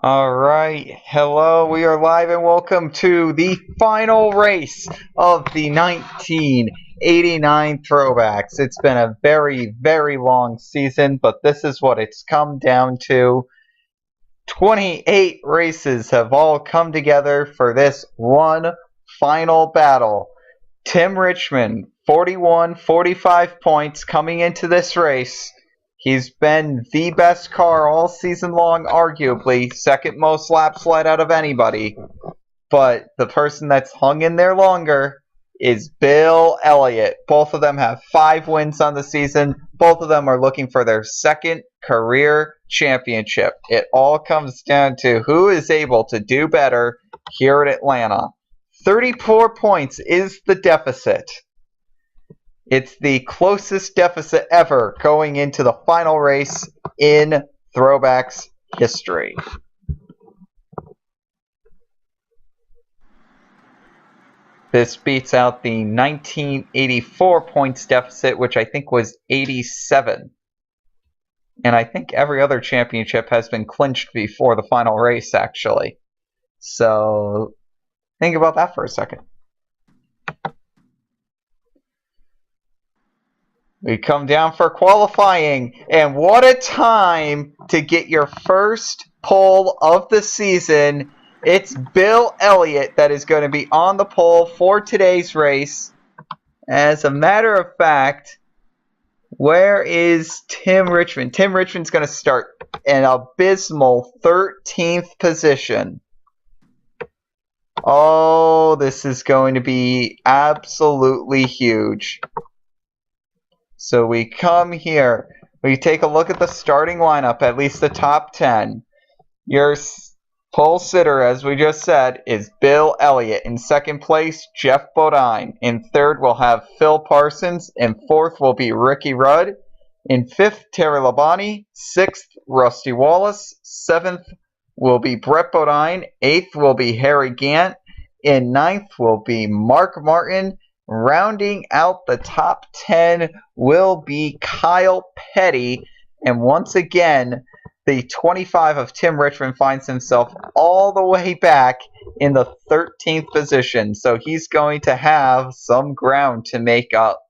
Alright, hello, we are live and welcome to the final race of the 1989 Throwbacks. It's been a very, very long season, but this is what it's come down to. 28 races have all come together for this one final battle. Tim Richmond, 45 points coming into this race. He's been the best car all season long, arguably. Second most laps led out of anybody. But the person that's hung in there longer is Bill Elliott. Both of them have 5 wins on the season. Both of them are looking for their second career championship. It all comes down to who is able to do better here at Atlanta. 34 points is the deficit. It's the closest deficit ever going into the final race in Throwbacks history. This beats out the 1984 points deficit, which I think was 87. And I think every other championship has been clinched before the final race, actually. So think about that for a second. We come down for qualifying, and what a time to get your first pole of the season. It's Bill Elliott that is going to be on the pole for today's race. As a matter of fact, where is Tim Richmond? Tim Richmond's going to start in abysmal 13th position. Oh, this is going to be absolutely huge. So we come here, we take a look at the starting lineup, at least the top 10. Your pole sitter, as we just said, is Bill Elliott. In second place, Jeff Bodine. In third, we'll have Phil Parsons. In fourth will be Ricky Rudd. In fifth, Terry Labonte. Sixth, Rusty Wallace. Seventh will be Brett Bodine. Eighth will be Harry Gant. In ninth will be Mark Martin. Rounding out the top 10 will be Kyle Petty. And once again, the 25 of Tim Richmond finds himself all the way back in the 13th position. So he's going to have some ground to make up.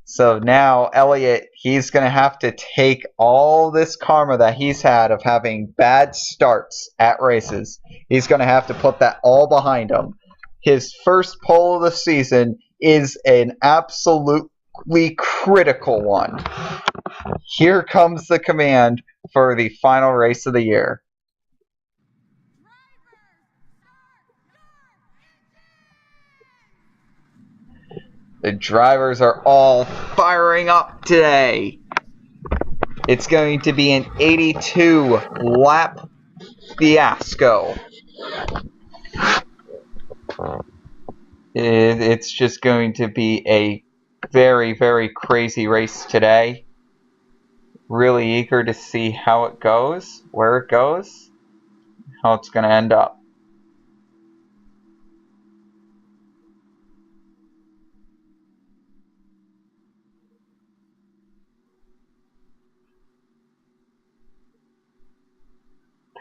So now Elliott, he's going to have to take all this karma that he's had of having bad starts at races. He's going to have to put that all behind him. His first pole of the season is an absolutely critical one. Here comes the command for the final race of the year. The drivers are all firing up today. It's going to be an 82 lap fiasco. It's just going to be a very, very crazy race today. Really eager to see how it goes, where it goes, how it's going to end up.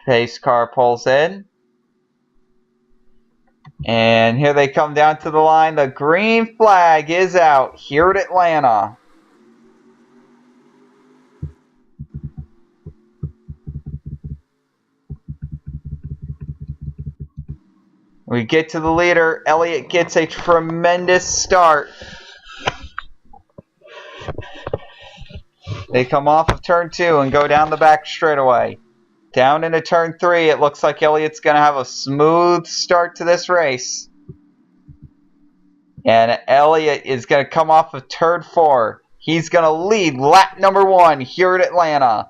Pace car pulls in. And here they come down to the line. The green flag is out here at Atlanta. We get to the leader. Elliott gets a tremendous start. They come off of turn 2 and go down the back straightaway. Down into turn 3, it looks like Elliott's going to have a smooth start to this race. And Elliott is going to come off of turn 4. He's going to lead lap number 1 here at Atlanta.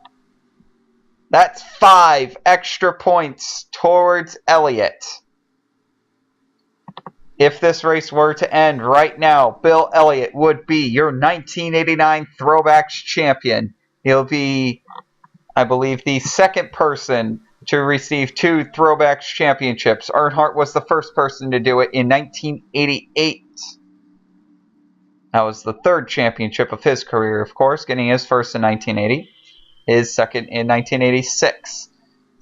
That's 5 extra points towards Elliott. If this race were to end right now, Bill Elliott would be your 1989 Throwbacks champion. He'll be, I believe, the second person to receive 2 Throwbacks championships. Earnhardt was the first person to do it in 1988. That was the 3rd championship of his career, of course, getting his first in 1980, his second in 1986.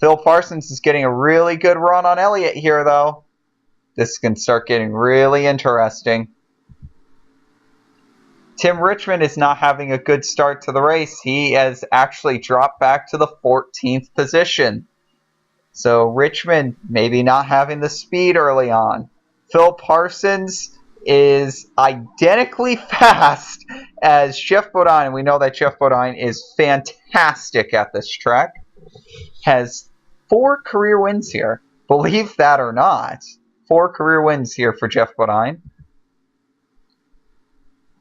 Phil Parsons is getting a really good run on Elliott here, though. This can start getting really interesting. Tim Richmond is not having a good start to the race. He has actually dropped back to the 14th position. So Richmond maybe not having the speed early on. Phil Parsons is identically fast as Jeff Bodine, and we know that Jeff Bodine is fantastic at this track. Has 4 career wins here. Believe that or not. 4 career wins here for Jeff Bodine.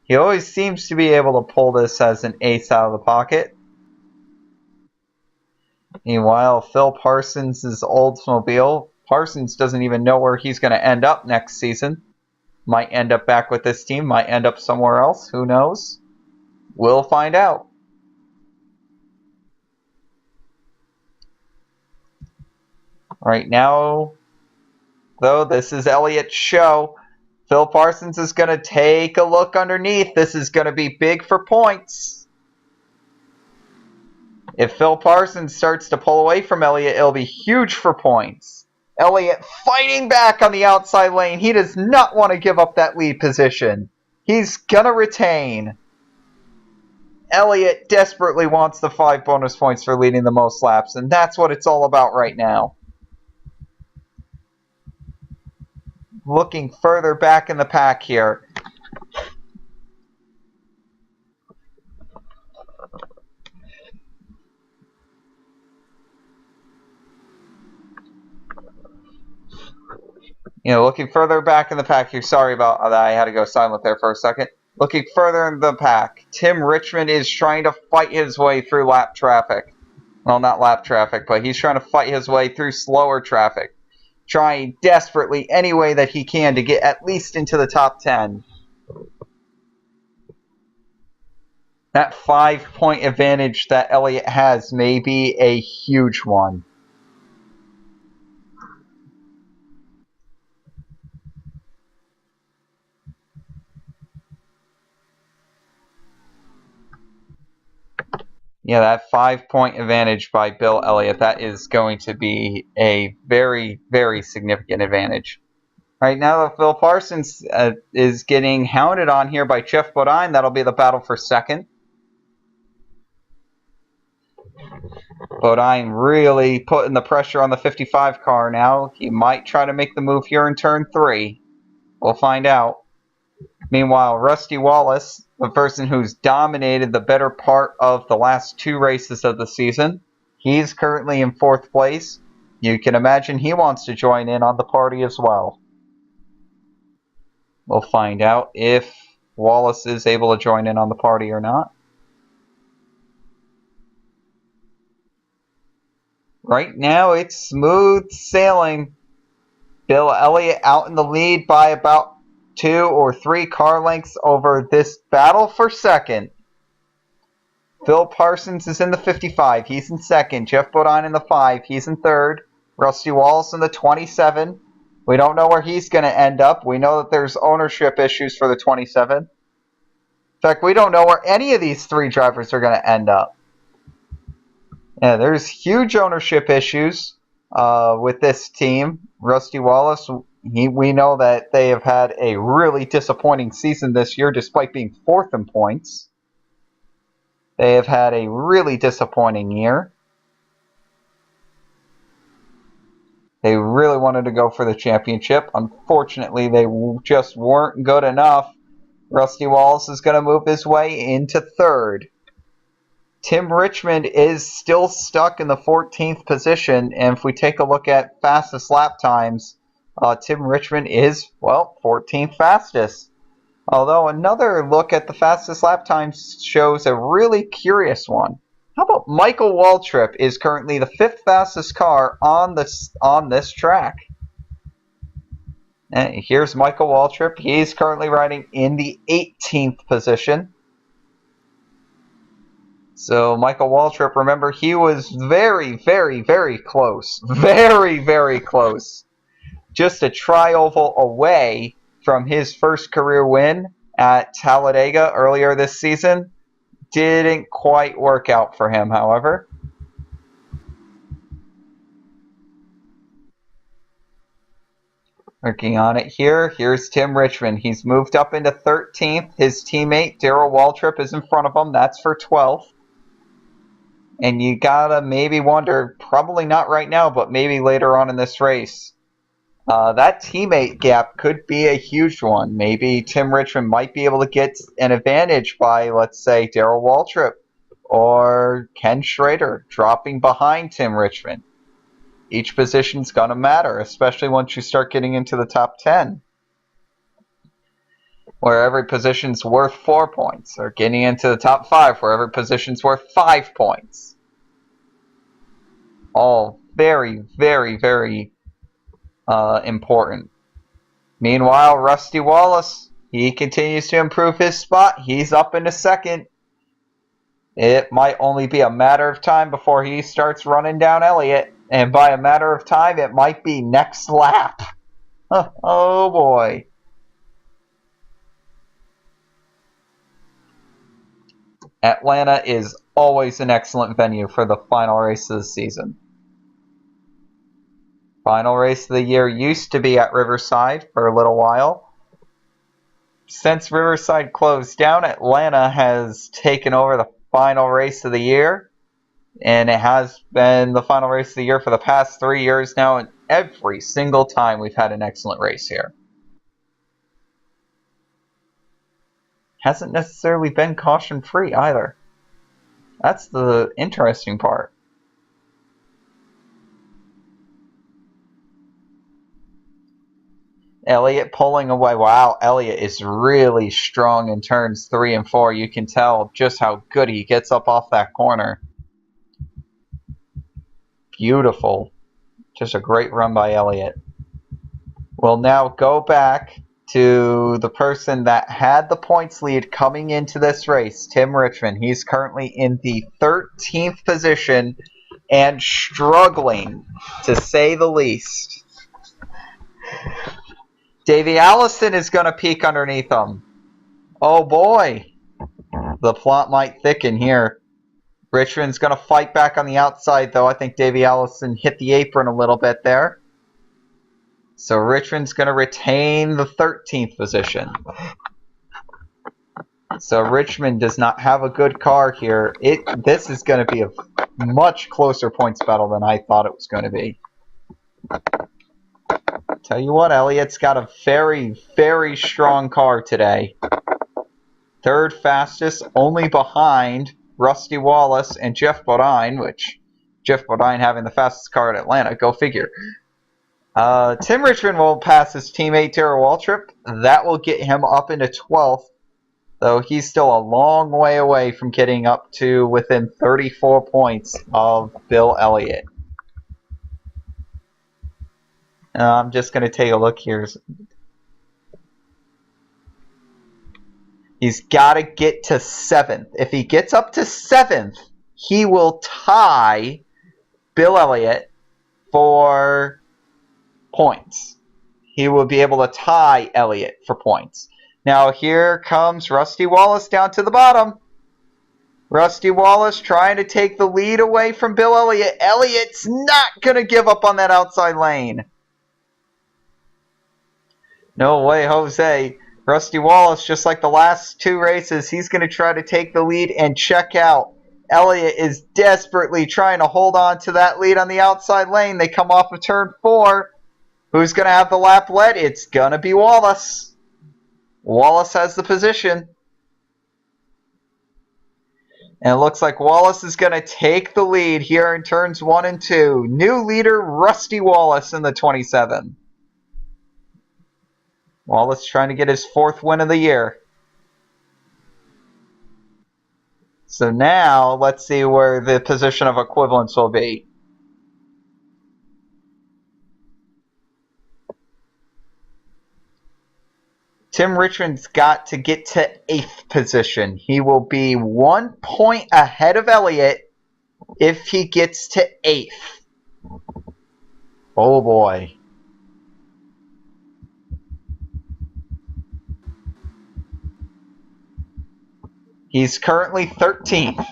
He always seems to be able to pull this as an ace out of the pocket. Meanwhile, Phil Parsons' Oldsmobile. Parsons doesn't even know where he's going to end up next season. Might end up back with this team, might end up somewhere else. Who knows? We'll find out. Right now, though, this is Elliott's show. Phil Parsons is going to take a look underneath. This is going to be big for points. If Phil Parsons starts to pull away from Elliott, it'll be huge for points. Elliott fighting back on the outside lane. He does not want to give up that lead position. He's going to retain. Elliott desperately wants the 5 bonus points for leading the most laps, and that's what it's all about right now. Looking further back in the pack here. Looking further back in the pack here. Sorry about that. I had to go silent there for a second. Looking further in the pack. Tim Richmond is trying to fight his way through lap traffic. Well, not lap traffic, but he's trying to fight his way through slower traffic. Trying desperately any way that he can to get at least into the top 10. That 5-point advantage that Elliott has may be a huge one. Yeah, that 5-point advantage by Bill Elliott, that is going to be a very, very significant advantage. Right now, Phil Parsons is getting hounded on here by Jeff Bodine. That'll be the battle for second. Bodine really putting the pressure on the 55 car now. He might try to make the move here in turn 3. We'll find out. Meanwhile, Rusty Wallace, the person who's dominated the better part of the last 2 races of the season, he's currently in 4th place. You can imagine he wants to join in on the party as well. We'll find out if Wallace is able to join in on the party or not. Right now, it's smooth sailing. Bill Elliott out in the lead by about 2 or 3 car lengths over this battle for second. Phil Parsons is in the 55. He's in second. Jeff Bodine in the 5. He's in third. Rusty Wallace in the 27. We don't know where he's going to end up. We know that there's ownership issues for the 27. In fact, we don't know where any of these 3 drivers are going to end up. Yeah, there's huge ownership issues with this team. Rusty Wallace, we know that they have had a really disappointing season this year despite being 4th in points. They have had a really disappointing year. They really wanted to go for the championship. Unfortunately, they just weren't good enough. Rusty Wallace is going to move his way into 3rd. Tim Richmond is still stuck in the 14th position, and if we take a look at fastest lap times, Tim Richmond is, well, 14th fastest. Although another look at the fastest lap times shows a really curious one. How about Michael Waltrip is currently the 5th fastest car on this track. And here's Michael Waltrip. He's currently riding in the 18th position. So Michael Waltrip, remember, he was very, very, very close. Very, very close. Just a tri-oval away from his first career win at Talladega earlier this season. Didn't quite work out for him, however. Working on it here. Here's Tim Richmond. He's moved up into 13th. His teammate, Darrell Waltrip, is in front of him. That's for 12th. And you gotta maybe wonder, probably not right now, but maybe later on in this race, that teammate gap could be a huge one. Maybe Tim Richmond might be able to get an advantage by, let's say, Darrell Waltrip or Ken Schrader dropping behind Tim Richmond. Each position's going to matter, especially once you start getting into the top 10, where every position's worth 4 points, or getting into the top 5, where every position's worth 5 points. All very, very, very important. Meanwhile, Rusty Wallace, he continues to improve his spot. He's up into second. It might only be a matter of time before he starts running down Elliott. And by a matter of time, it might be next lap. Oh boy. Atlanta is always an excellent venue for the final race of the season. Final race of the year used to be at Riverside for a little while. Since Riverside closed down, Atlanta has taken over the final race of the year. And it has been the final race of the year for the past 3 years now, and every single time we've had an excellent race here. Hasn't necessarily been caution-free either. That's the interesting part. Elliott pulling away. Wow, Elliott is really strong in turns 3 and 4. You can tell just how good he gets up off that corner. Beautiful. Just a great run by Elliott. We'll now go back to the person that had the points lead coming into this race, Tim Richmond. He's currently in the 13th position and struggling, to say the least. Davey Allison is going to peek underneath him. Oh boy. The plot might thicken here. Richmond's going to fight back on the outside, though. I think Davey Allison hit the apron a little bit there. So Richmond's going to retain the 13th position. So Richmond does not have a good car here. This is going to be a much closer points battle than I thought it was going to be. Tell you what, Elliott's got a very, very strong car today. Third fastest, only behind Rusty Wallace and Jeff Bodine, which Jeff Bodine having the fastest car at Atlanta, go figure. Tim Richmond will pass his teammate Darrell Waltrip. That will get him up into 12th, though he's still a long way away from getting up to within 34 points of Bill Elliott. I'm just going to take a look here. He's got to get to 7th. If he gets up to 7th, he will tie Bill Elliott for points. He will be able to tie Elliott for points. Now here comes Rusty Wallace down to the bottom. Rusty Wallace trying to take the lead away from Bill Elliott. Elliott's not going to give up on that outside lane. No way, Jose. Rusty Wallace, just like the last 2 races, he's going to try to take the lead and check out. Elliott is desperately trying to hold on to that lead on the outside lane. They come off of turn 4. Who's going to have the lap led? It's going to be Wallace. Wallace has the position. And it looks like Wallace is going to take the lead here in turns 1 and 2. New leader, Rusty Wallace in the 27. Wallace trying to get his 4th win of the year. So now, let's see where the position of equivalence will be. Tim Richmond's got to get to 8th position. He will be 1 point ahead of Elliott if he gets to 8th. Oh boy. He's currently 13th.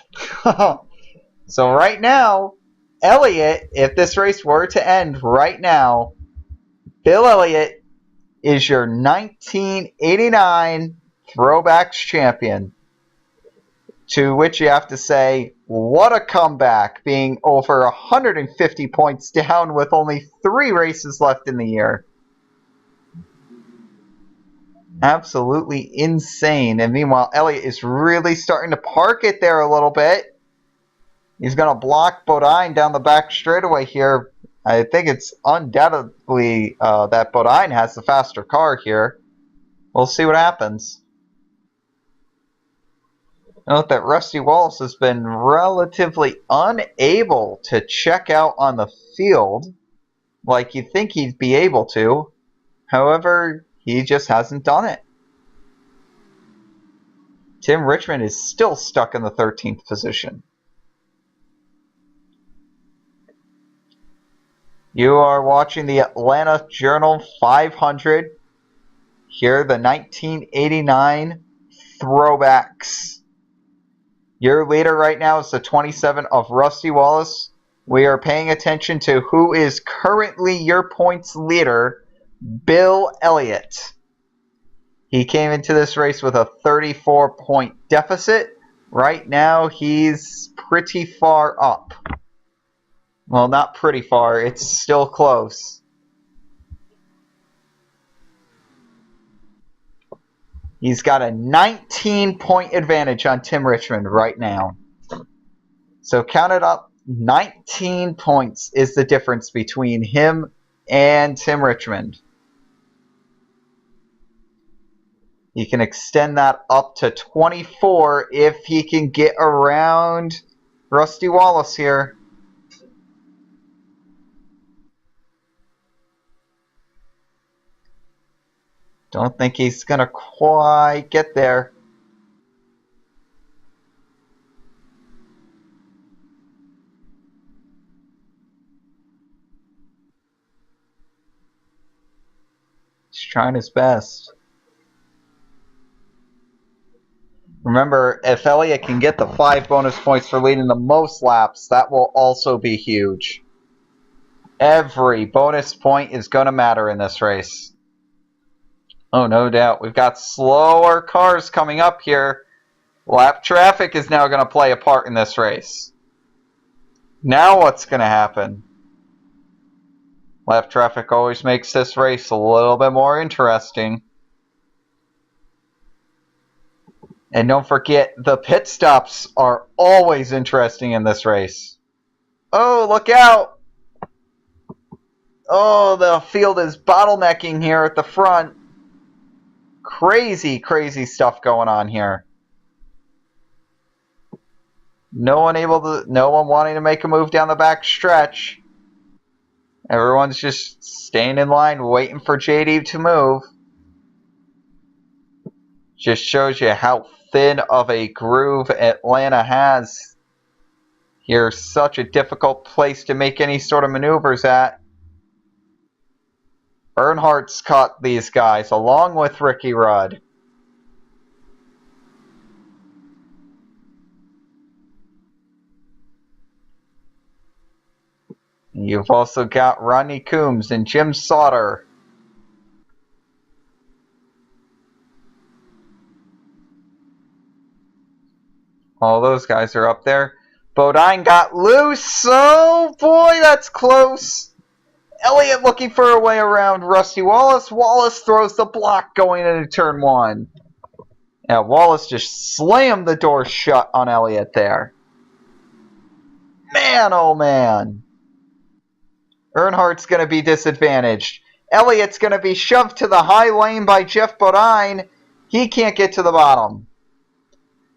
So right now, Elliott, if this race were to end right now, Bill Elliott is your 1989 Throwbacks champion. To which you have to say, what a comeback, being over 150 points down with only 3 races left in the year. Absolutely insane. And meanwhile, Elliott is really starting to park it there a little bit. He's going to block Bodine down the back straightaway here. I think it's undoubtedly that Bodine has the faster car here. We'll see what happens. Note that Rusty Wallace has been relatively unable to check out on the field like you'd think he'd be able to. However, he just hasn't done it. Tim Richmond is still stuck in the 13th position. You are watching the Atlanta Journal 500. Here, the 1989 Throwbacks. Your leader right now is the 27 of Rusty Wallace. We are paying attention to who is currently your points leader, Bill Elliott. He came into this race with a 34-point deficit. Right now, he's pretty far up. Well, not pretty far. It's still close. He's got a 19-point advantage on Tim Richmond right now. So count it up. 19 points is the difference between him and Tim Richmond. He can extend that up to 24 if he can get around Rusty Wallace here. Don't think he's going to quite get there. He's trying his best. Remember, if Elliott can get the 5 bonus points for leading the most laps, that will also be huge. Every bonus point is going to matter in this race. Oh, no doubt. We've got slower cars coming up here. Lap traffic is now going to play a part in this race. Now what's going to happen? Lap traffic always makes this race a little bit more interesting. And don't forget, the pit stops are always interesting in this race. Oh, look out! Oh, the field is bottlenecking here at the front. Crazy, crazy stuff going on here. No one wanting to make a move down the back stretch. Everyone's just staying in line, waiting for JD to move. Just shows you how thin of a groove Atlanta has. Here's such a difficult place to make any sort of maneuvers at. Earnhardt's caught these guys, along with Ricky Rudd. You've also got Rodney Coombs and Jim Sauter. All those guys are up there. Bodine got loose. Oh boy, that's close. Elliott looking for a way around Rusty Wallace. Wallace throws the block going into turn 1. Yeah, Wallace just slammed the door shut on Elliott there. Man, oh man. Earnhardt's going to be disadvantaged. Elliott's going to be shoved to the high lane by Jeff Bodine. He can't get to the bottom.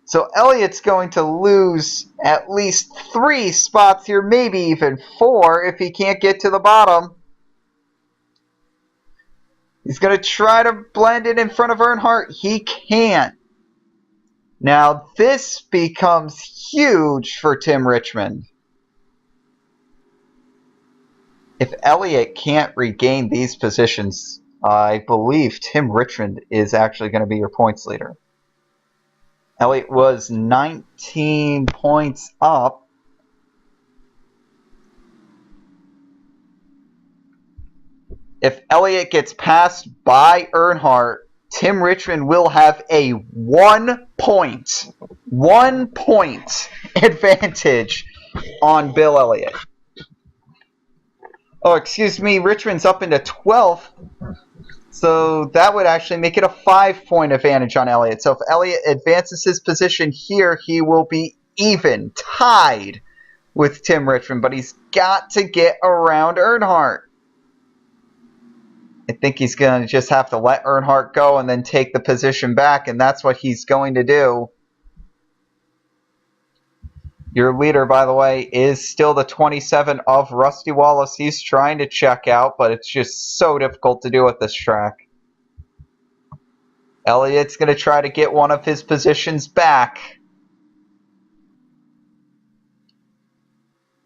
So Elliott's going to lose at least 3 spots here, maybe even 4 if he can't get to the bottom. He's going to try to blend it in front of Earnhardt. He can't. Now this becomes huge for Tim Richmond. If Elliott can't regain these positions, I believe Tim Richmond is actually going to be your points leader. Elliott was 19 points up. If Elliott gets passed by Earnhardt, Tim Richmond will have a 1 point advantage on Bill Elliott. Oh, excuse me, Richmond's up into 12th. So that would actually make it a 5-point advantage on Elliott. So if Elliott advances his position here, he will be even, tied with Tim Richmond. But he's got to get around Earnhardt. I think he's going to just have to let Earnhardt go and then take the position back, and that's what he's going to do. Your leader, by the way, is still the 27 of Rusty Wallace. He's trying to check out, but it's just so difficult to do at this track. Elliott's going to try to get one of his positions back.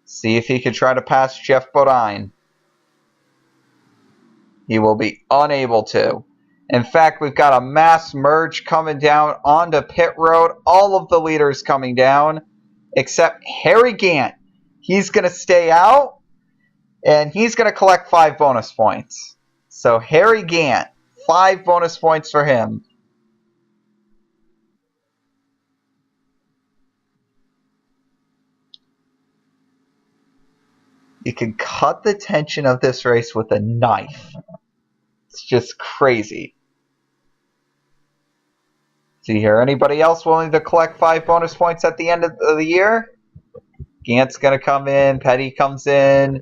See if he can try to pass Jeff Bodine. He will be unable to. In fact, we've got a mass merge coming down onto pit road. All of the leaders coming down, except Harry Gant. He's going to stay out, and he's going to collect 5 bonus points. So Harry Gant, 5 bonus points for him. You can cut the tension of this race with a knife. It's just crazy. See here, anybody else willing to collect 5 bonus points at the end of the year? Gant's going to come in. Petty comes in.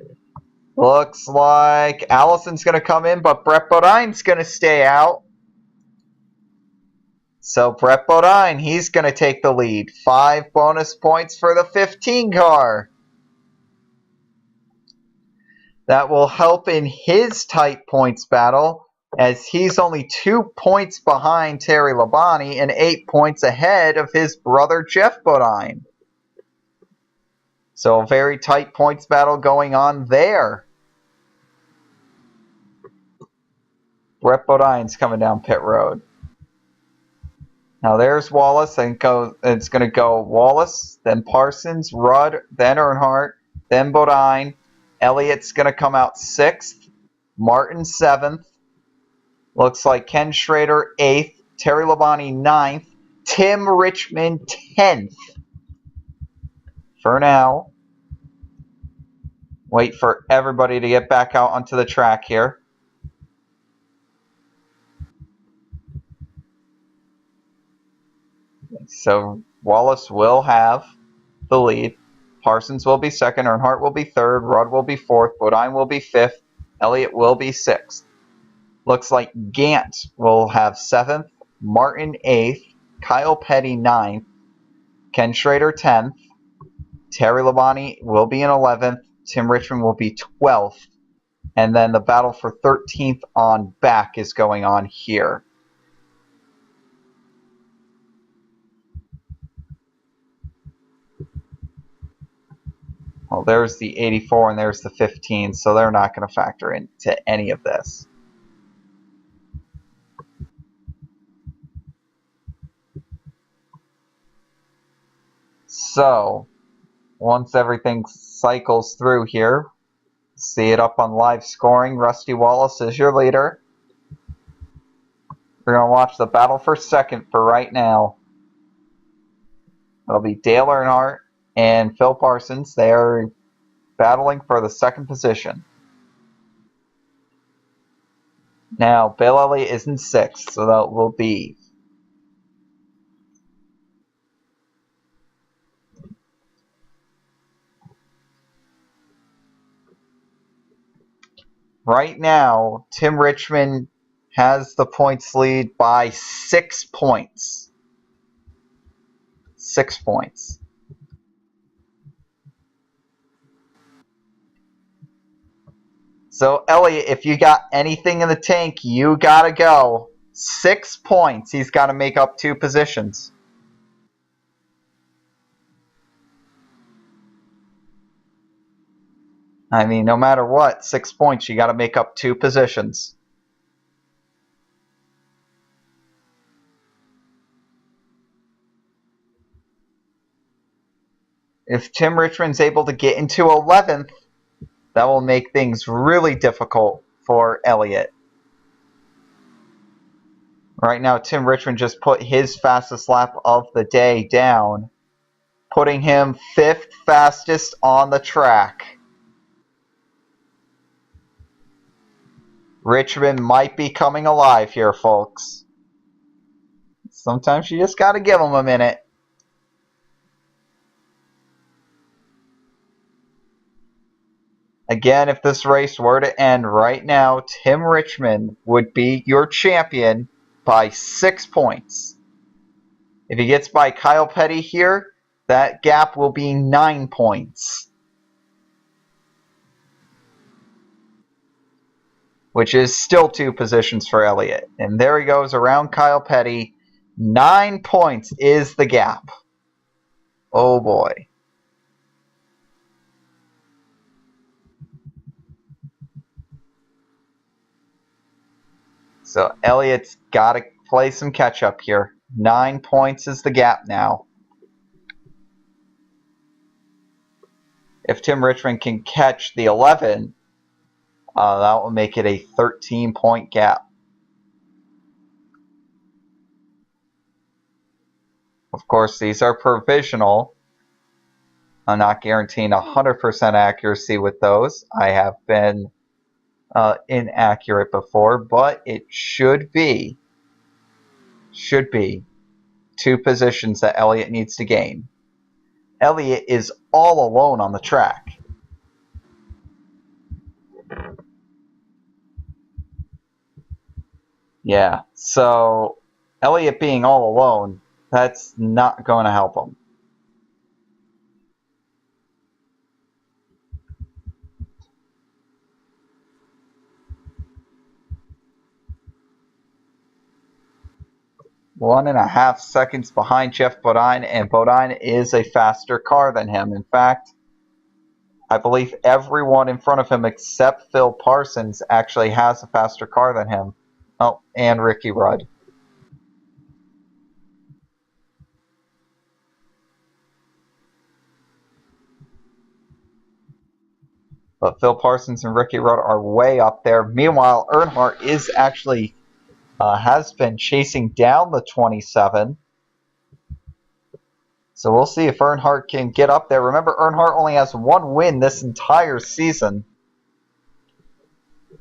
Looks like Allison's going to come in, but Brett Bodine's going to stay out. So Brett Bodine, he's going to take the lead. 5 bonus points for the 15 car. That will help in his tight points battle, as he's only 2 points behind Terry Labonte and 8 points ahead of his brother Jeff Bodine. So a very tight points battle going on there. Brett Bodine's coming down pit road. Now there's Wallace, and it's going to go Wallace, then Parsons, Rudd, then Earnhardt, then Bodine. Elliott's going to come out 6th. Martin 7th. Looks like Ken Schrader 8th. Terry Labonte 9th. Tim Richmond 10th. For now. Wait for everybody to get back out onto the track here. So Wallace will have the lead. Parsons will be 2nd, Earnhardt will be 3rd, Rudd will be 4th, Bodine will be 5th, Elliott will be 6th. Looks like Gant will have 7th, Martin 8th, Kyle Petty 9th, Ken Schrader 10th, Terry Labonte will be in 11th, Tim Richmond will be 12th, and then the battle for 13th on back is going on here. Well, there's the 84 and there's the 15, so they're not going to factor into any of this. So, once everything cycles through here, see it up on live scoring. Rusty Wallace is your leader. We're going to watch the battle for 2nd for right now. It'll be Dale Earnhardt and Phil Parsons. They are battling for the 2nd position. Now, Bill Elliott is in 6th, so that will be right now, Tim Richmond has the points lead by 6 points. 6 points. So, Elliott, if you got anything in the tank, you gotta go. 6 points. He's got to make up 2 positions. I mean, no matter what, 6 points, you got to make up 2 positions. If Tim Richmond's able to get into 11th, that will make things really difficult for Elliott. Right now, Tim Richmond just put his fastest lap of the day down, putting him 5th fastest on the track. Richmond might be coming alive here, folks. Sometimes you just gotta give them a minute. Again, if this race were to end right now, Tim Richmond would be your champion by 6 points. If he gets by Kyle Petty here, that gap will be 9 points. Which is still 2 positions for Elliott. And there he goes around Kyle Petty. 9 points is the gap. Oh boy. So Elliott's got to play some catch up here. 9 points is the gap now. If Tim Richmond can catch the 11, that will make it a 13-point gap. Of course, these are provisional. I'm not guaranteeing 100% accuracy with those. I have been inaccurate before, but it should be 2 positions that Elliott needs to gain. Elliott is all alone on the track. Yeah, so Elliott being all alone, that's not going to help him. One and a half seconds behind Jeff Bodine, and Bodine is a faster car than him. In fact, I believe everyone in front of him except Phil Parsons actually has a faster car than him. Oh, and Ricky Rudd. But Phil Parsons and Ricky Rudd are way up there. Meanwhile, Earnhardt is actually has been chasing down the 27. So we'll see if Earnhardt can get up there. Remember, Earnhardt only has 1 win this entire season.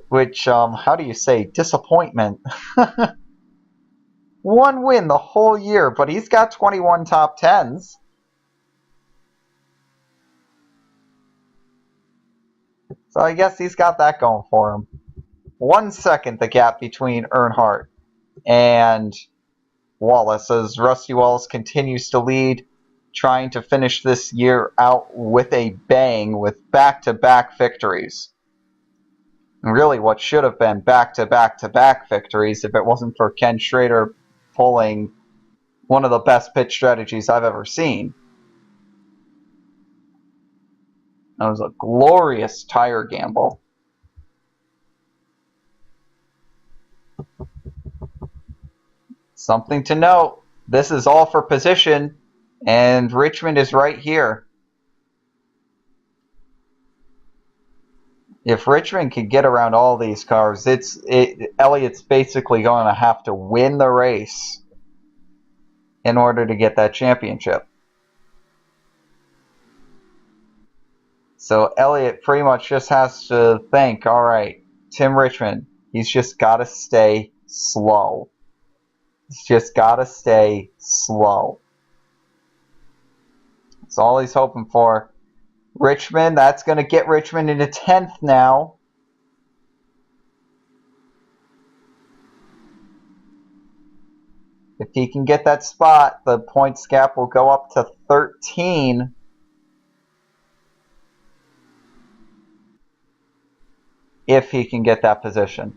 Which, how do you say, disappointment. 1 win the whole year, but he's got 21 top 10s. So I guess he's got that going for him. 1 second the gap between Earnhardt and Wallace as Rusty Wallace continues to lead, trying to finish this year out with a bang with back-to-back victories. And really what should have been back-to-back-to-back victories if it wasn't for Ken Schrader pulling one of the best pit strategies I've ever seen. That was a glorious tire gamble. Something to note, this is all for position, and Richmond is right here. If Richmond can get around all these cars, Elliott's basically going to have to win the race in order to get that championship. So Elliott pretty much just has to think, all right, Tim Richmond, he's just got to stay slow. He's just got to stay slow. That's all he's hoping for. Richmond, that's going to get Richmond into 10th now. If he can get that spot, the points gap will go up to 13. If he can get that position.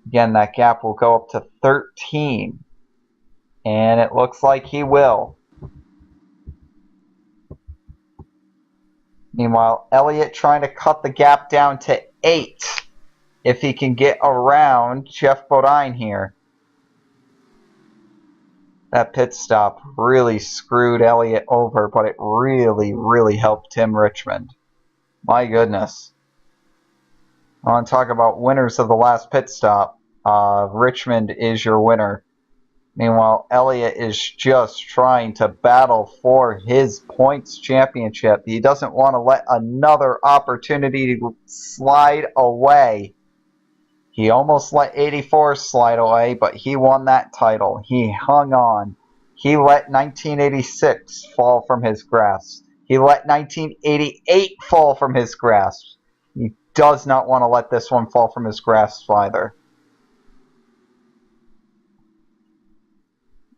Again, that gap will go up to 13. And it looks like he will. Meanwhile, Elliott trying to cut the gap down to 8. If he can get around Jeff Bodine here. That pit stop really screwed Elliott over, but it really, really helped Tim Richmond. My goodness. I want to talk about winners of the last pit stop. Richmond is your winner. Meanwhile, Elliott is just trying to battle for his points championship. He doesn't want to let another opportunity to slide away. He almost let 84 slide away, but he won that title. He hung on. He let 1986 fall from his grasp. He let 1988 fall from his grasp. He does not want to let this one fall from his grasp either.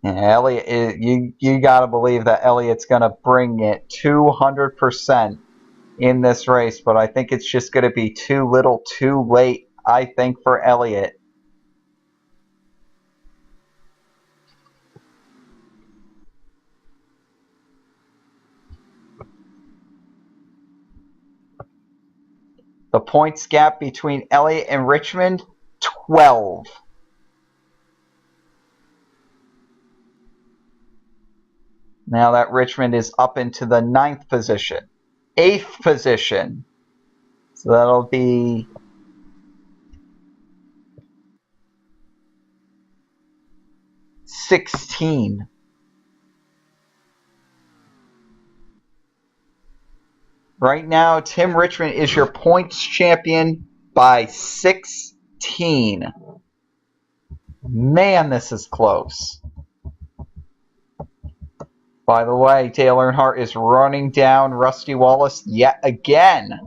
And Elliott, you got to believe that Elliott's going to bring it 200% in this race, but I think it's just going to be too little too late, I think, for Elliott. The points gap between Elliott and Richmond, 12. Now that Richmond is up into the 9th position. 8th position. So that'll be 16. Right now, Tim Richmond is your points champion by 16. Man, this is close. By the way, Dale Earnhardt is running down Rusty Wallace yet again.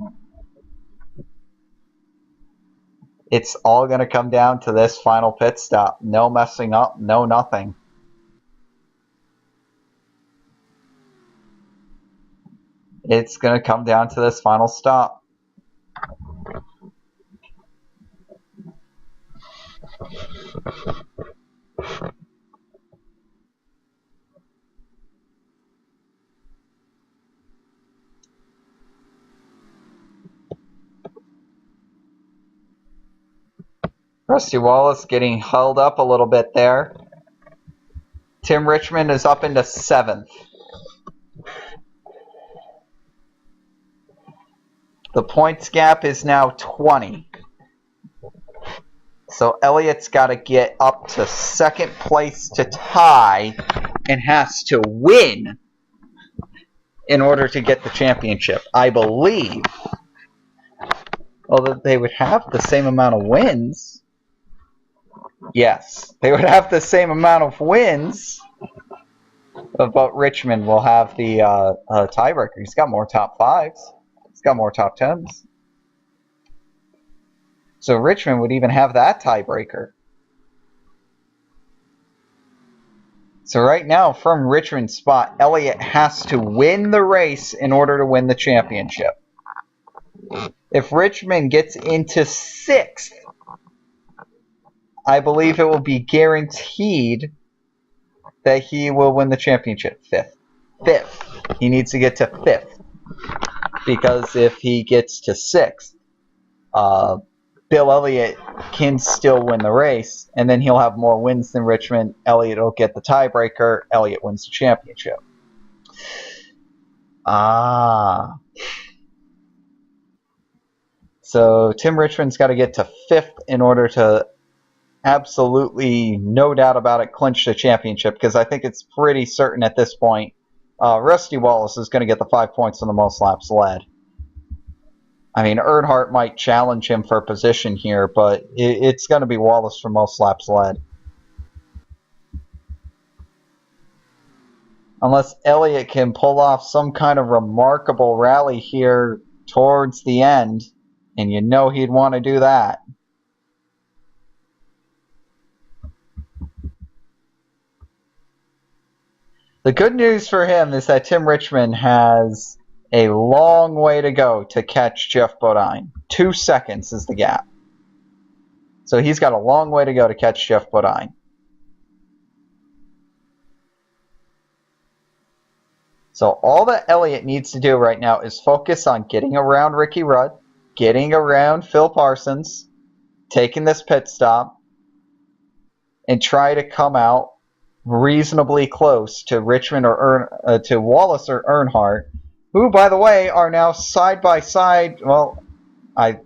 It's all going to come down to this final pit stop. No messing up, no nothing. It's going to come down to this final stop. Rusty Wallace getting held up a little bit there. Tim Richmond is up into 7th. The points gap is now 20. So Elliott's got to get up to 2nd place to tie and has to win in order to get the championship, I believe. Although they would have the same amount of wins. Yes, they would have the same amount of wins. But Richmond will have the tiebreaker. He's got more top 5s. He's got more top 10s. So Richmond would even have that tiebreaker. So right now, from Richmond's spot, Elliott has to win the race in order to win the championship. If Richmond gets into 6th, I believe it will be guaranteed that he will win the championship. 5th. He needs to get to 5th. Because if he gets to 6th, Bill Elliott can still win the race, and then he'll have more wins than Richmond. Elliott will get the tiebreaker. Elliott wins the championship. So Tim Richmond's got to get to 5th in order to absolutely, no doubt about it, clinch the championship, because I think it's pretty certain at this point Rusty Wallace is going to get the 5 points on the most laps led. I mean, Earnhardt might challenge him for position here, but it's going to be Wallace for most laps led. Unless Elliott can pull off some kind of remarkable rally here towards the end, and you know he'd want to do that. The good news for him is that Tim Richmond has a long way to go to catch Jeff Bodine. 2 seconds is the gap. So he's got a long way to go to catch Jeff Bodine. So all that Elliott needs to do right now is focus on getting around Ricky Rudd, getting around Phil Parsons, taking this pit stop, and try to come out reasonably close to Richmond or to Wallace or Earnhardt, who, by the way, are now side by side. Well,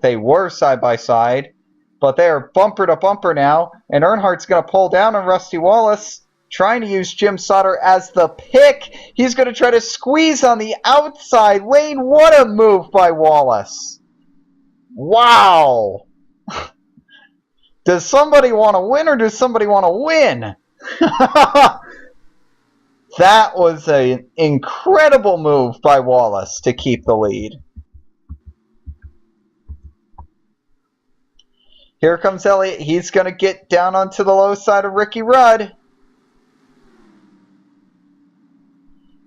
they were side by side, but they are bumper to bumper now, and Earnhardt's going to pull down on Rusty Wallace, trying to use Jim Sauter as the pick. He's going to try to squeeze on the outside lane. What a move by Wallace. Wow. Does somebody want to win or does somebody want to win? That was an incredible move by Wallace to keep the lead. Here comes Elliott. He's going to get down onto the low side of Ricky Rudd.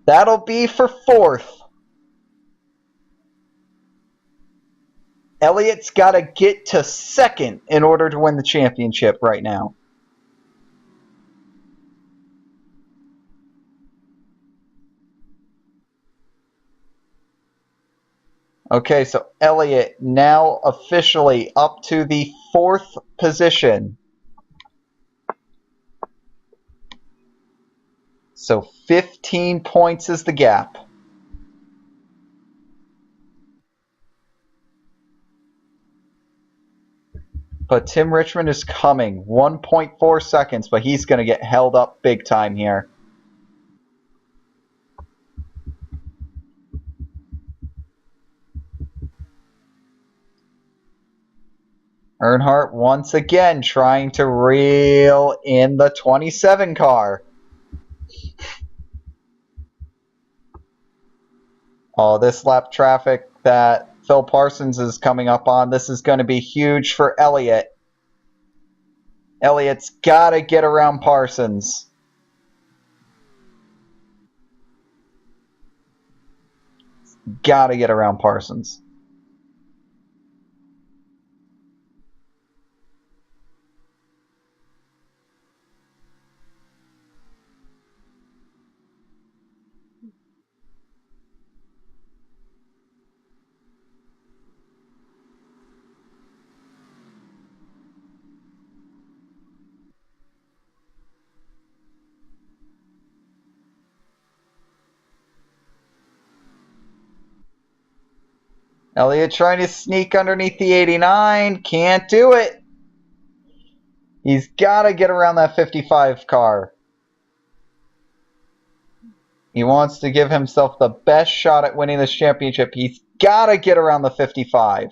That'll be for fourth. Elliott's got to get to second in order to win the championship right now. Okay, so Elliott now officially up to the fourth position. So 15 points is the gap. But Tim Richmond is coming. 1.4 seconds, but he's going to get held up big time here. Earnhardt once again trying to reel in the 27 car. Oh, this lap traffic that Phil Parsons is coming up on, this is going to be huge for Elliott. Elliott's got to get around Parsons. Got to get around Parsons. Elliott trying to sneak underneath the 89. Can't do it. He's got to get around that 55 car. He wants to give himself the best shot at winning this championship. He's got to get around the 55.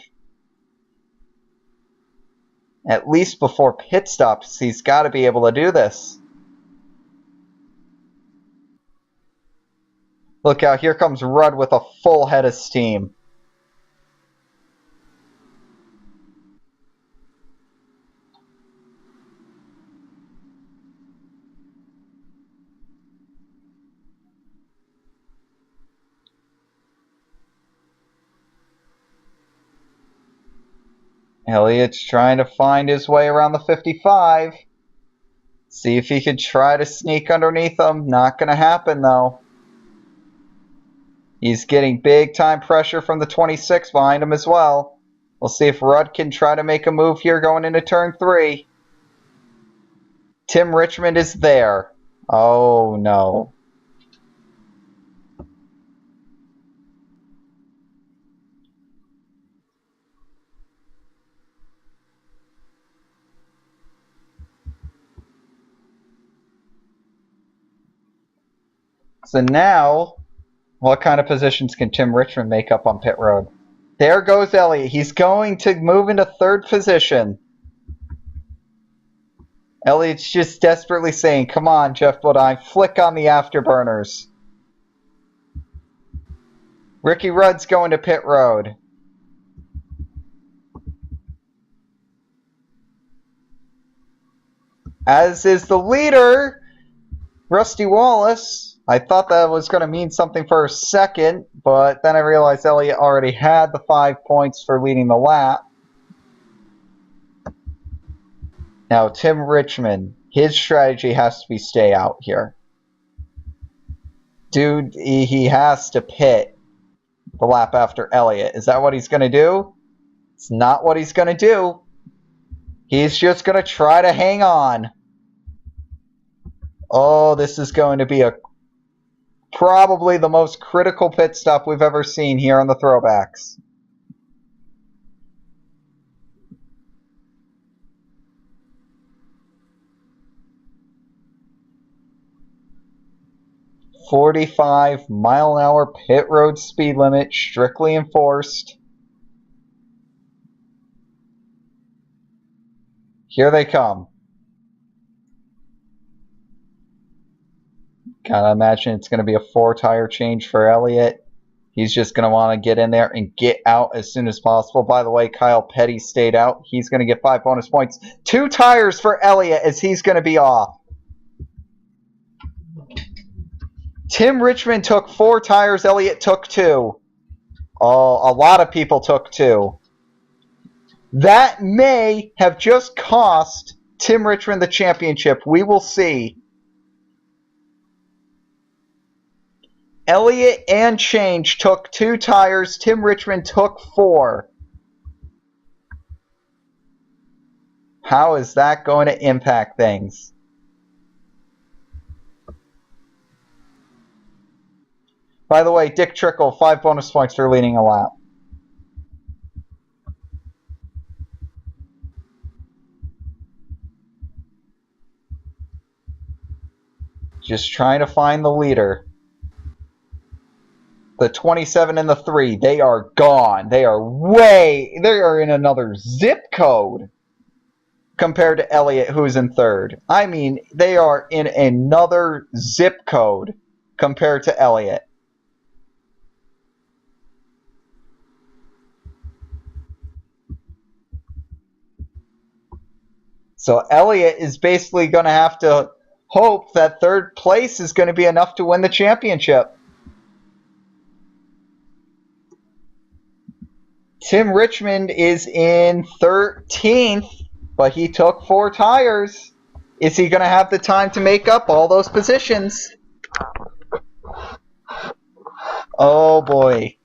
At least before pit stops, he's got to be able to do this. Look out, here comes Rudd with a full head of steam. Elliott's trying to find his way around the 55. See if he could try to sneak underneath them. Not going to happen, though. He's getting big-time pressure from the 26 behind him as well. We'll see if Rudd can try to make a move here going into turn 3. Tim Richmond is there. Oh, no. So now, what kind of positions can Tim Richmond make up on pit road? There goes Elliott. He's going to move into third position. Elliott's just desperately saying, come on, Jeff Bodine, flick on the afterburners. Ricky Rudd's going to pit road. As is the leader, Rusty Wallace. I thought that was going to mean something for a second, but then I realized Elliott already had the 5 points for leading the lap. Now, Tim Richmond, his strategy has to be stay out here. Dude, he has to pit the lap after Elliott. Is that what he's going to do? It's not what he's going to do. He's just going to try to hang on. Oh, this is going to be probably the most critical pit stop we've ever seen here on the Throwbacks. "45-mile-an-hour pit road speed limit, strictly enforced." Here they come. Gotta imagine it's going to be a 4-tire change for Elliott. He's just going to want to get in there and get out as soon as possible. By the way, Kyle Petty stayed out. He's going to get 5 bonus points. 2 tires for Elliott as he's going to be off. Tim Richmond took 4 tires. Elliott took 2. Oh, a lot of people took 2. That may have just cost Tim Richmond the championship. We will see. Elliott and Change took 2 tires. Tim Richmond took 4. How is that going to impact things? By the way, Dick Trickle, 5 bonus points for leading a lap. Just trying to find the leader. The 27 and the 3, they are gone. They are in another zip code compared to Elliott, who's in 3rd. I mean, they are in another zip code compared to Elliott. So Elliott is basically going to have to hope that 3rd place is going to be enough to win the championship. Tim Richmond is in 13th, but he took 4 tires. Is he going to have the time to make up all those positions? Oh boy.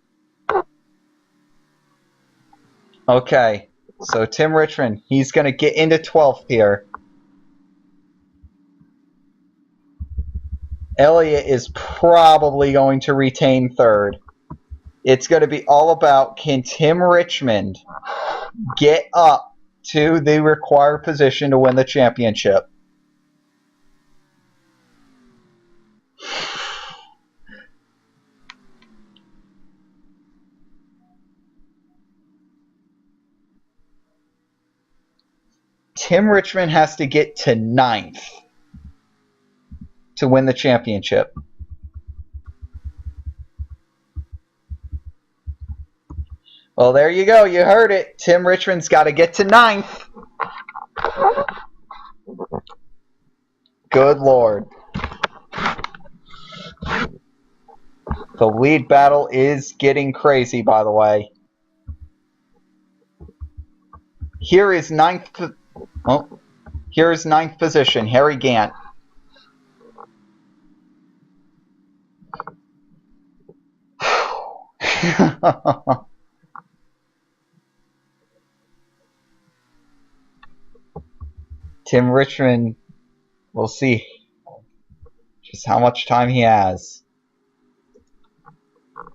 Okay, so Tim Richmond, he's going to get into 12th here. Elliott is probably going to retain 3rd. It's going to be all about, can Tim Richmond get up to the required position to win the championship? Tim Richmond has to get to 9th to win the championship. Well, there you go. You heard it. Tim Richmond's got to get to 9th. Good Lord. The lead battle is getting crazy, by the way. Here is 9th. Oh, here is 9th position. Harry Gant. Tim Richmond, we'll see just how much time he has.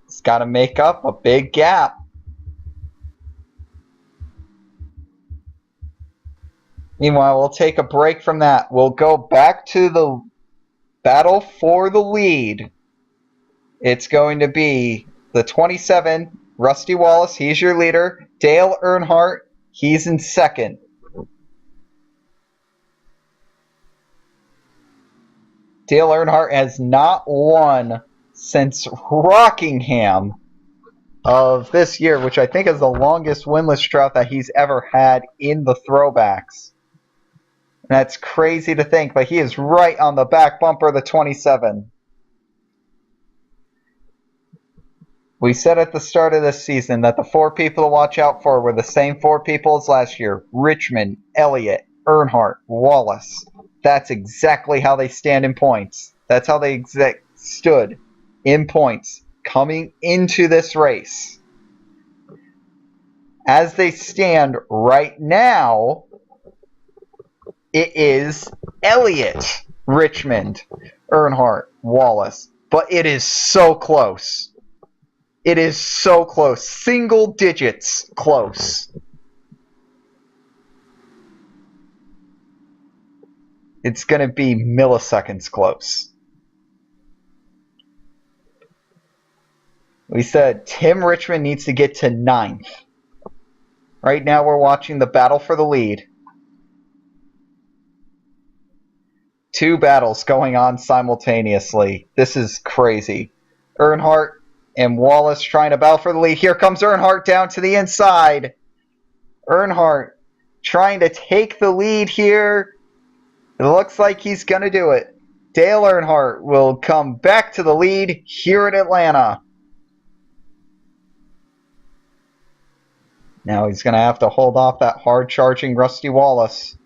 He's got to make up a big gap. Meanwhile, we'll take a break from that. We'll go back to the battle for the lead. It's going to be the 27, Rusty Wallace, he's your leader. Dale Earnhardt, he's in 2nd. Dale Earnhardt has not won since Rockingham of this year, which I think is the longest winless drought that he's ever had in the Throwbacks. And that's crazy to think, but he is right on the back bumper of the 27. We said at the start of this season that the 4 people to watch out for were the same 4 people as last year. Richmond, Elliott, Earnhardt, Wallace. That's exactly how they stand in points. That's how they stood in points coming into this race. As they stand right now, it is Elliott Richmond, Earnhardt, Wallace. But it is so close. It is so close. Single digits close. It's going to be milliseconds close. We said Tim Richmond needs to get to 9th. Right now we're watching the battle for the lead. Two battles going on simultaneously. This is crazy. Earnhardt and Wallace trying to battle for the lead. Here comes Earnhardt down to the inside. Earnhardt trying to take the lead here. It looks like he's going to do it. Dale Earnhardt will come back to the lead here at Atlanta. Now he's going to have to hold off that hard-charging Rusty Wallace.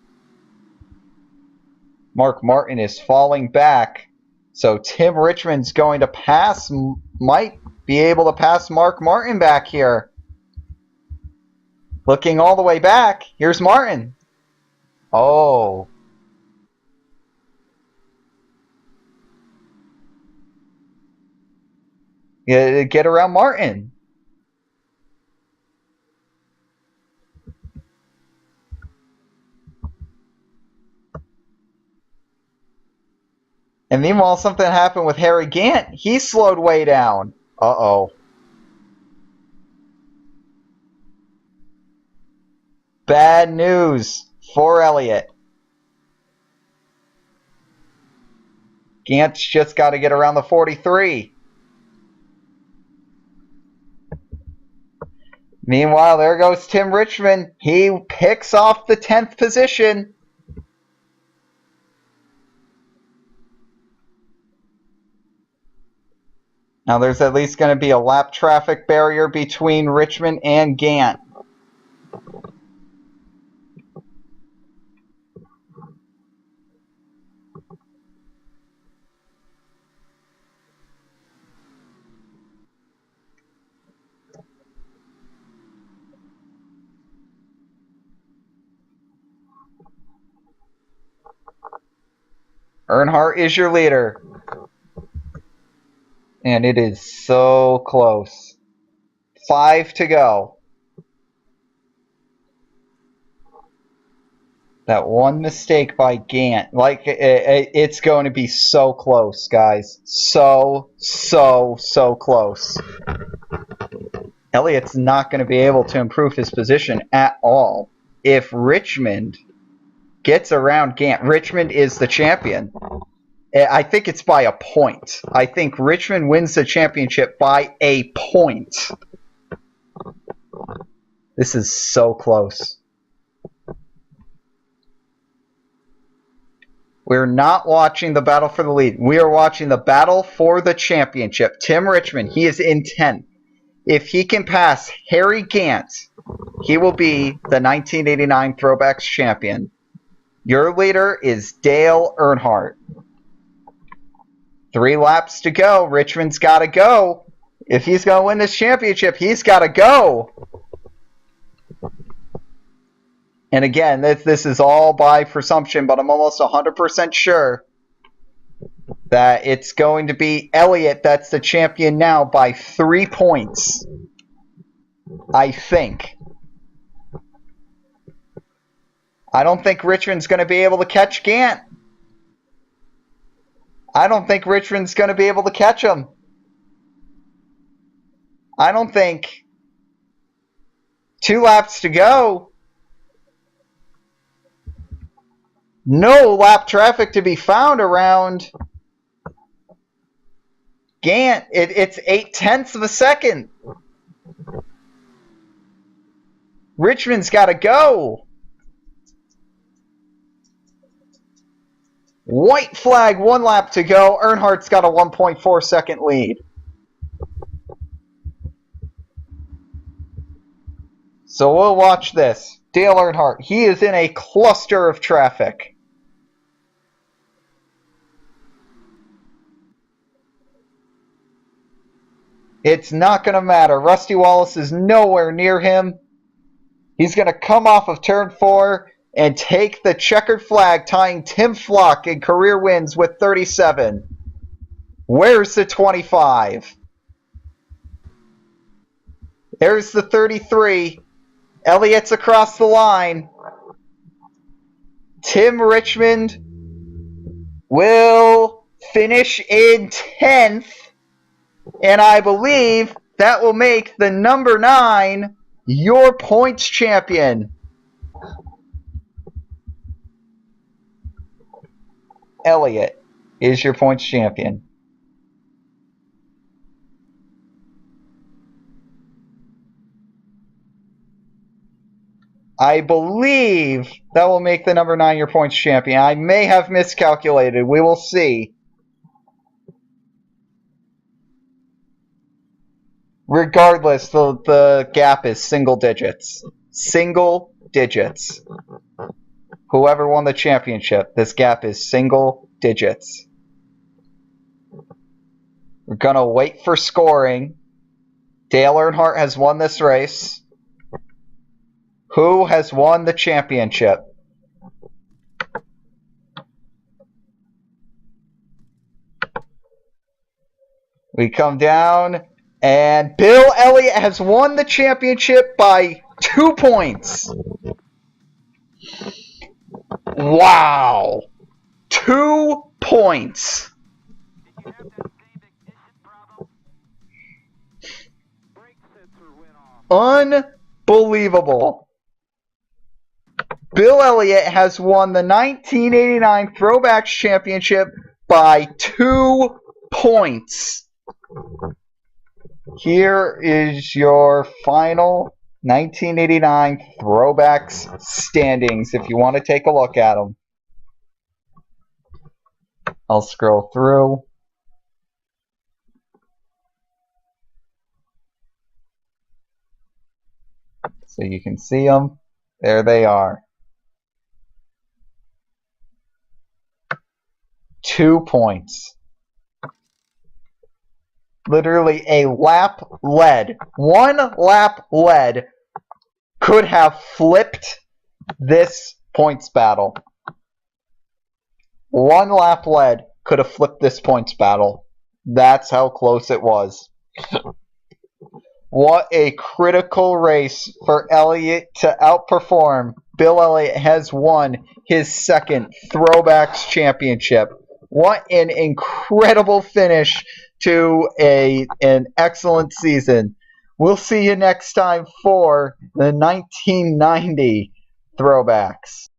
Mark Martin is falling back. So Tim Richmond's going to pass, might be able to pass Mark Martin back here. Looking all the way back, here's Martin. Oh. Yeah, get around Martin. And meanwhile, something happened with Harry Gant. He slowed way down. Uh-oh. Bad news for Elliott. Gant's just got to get around the 43. Meanwhile, there goes Tim Richmond. He picks off the 10th position. Now there's at least going to be a lap traffic barrier between Richmond and Gant. Earnhardt is your leader. And it is so close. 5 to go. That one mistake by Gant. Like, it's going to be so close, guys. So close. Elliott's not going to be able to improve his position at all. If Richmond gets around Gant, Richmond is the champion. I think it's by a point. I think Richmond wins the championship by a point. This is so close. We're not watching the battle for the lead. We are watching the battle for the championship. Tim Richmond, he is in 10th. If he can pass Harry Gant, he will be the 1989 Throwbacks champion. Your leader is Dale Earnhardt. 3 laps to go. Richmond's got to go. If he's going to win this championship, he's got to go. And again, this is all by presumption, but I'm almost 100% sure that it's going to be Elliott that's the champion now by 3 points. I think. I don't think Richmond's going to be able to catch Gant. I don't think Richmond's going to be able to catch him. I don't think. 2 laps to go. No lap traffic to be found around Gant. It's 0.8 of a second. Richmond's got to go. White flag, 1 lap to go. Earnhardt's got a 1.4 second lead. So we'll watch this. Dale Earnhardt, he is in a cluster of traffic. It's not going to matter. Rusty Wallace is nowhere near him. He's going to come off of turn 4 and take the checkered flag, tying Tim Flock in career wins with 37. Where's the 25? There's the 33. Elliott's across the line. Tim Richmond will finish in 10th. And I believe that will make the number 9 your points champion. Elliott is your points champion. I believe that will make the number 9 your points champion. I may have miscalculated. We will see. Regardless, the gap is single digits. Single digits. Whoever won the championship, this gap is single digits. We're going to wait for scoring. Dale Earnhardt has won this race. Who has won the championship? We come down, and Bill Elliott has won the championship by 2 points. Wow. 2 points. Unbelievable. Bill Elliott has won the 1989 Throwbacks Championship by 2 points. Here is your final 1989 Throwbacks standings if you want to take a look at them. I'll scroll through. So you can see them. There they are. 2 points. Literally a lap lead. 1 lap lead could have flipped this points battle. 1 lap lead could have flipped this points battle. That's how close it was. What a critical race for Elliott to outperform. Bill Elliott has won his 2nd Throwbacks Championship. What an incredible finish to an excellent season. We'll see you next time for the 1990 Throwbacks.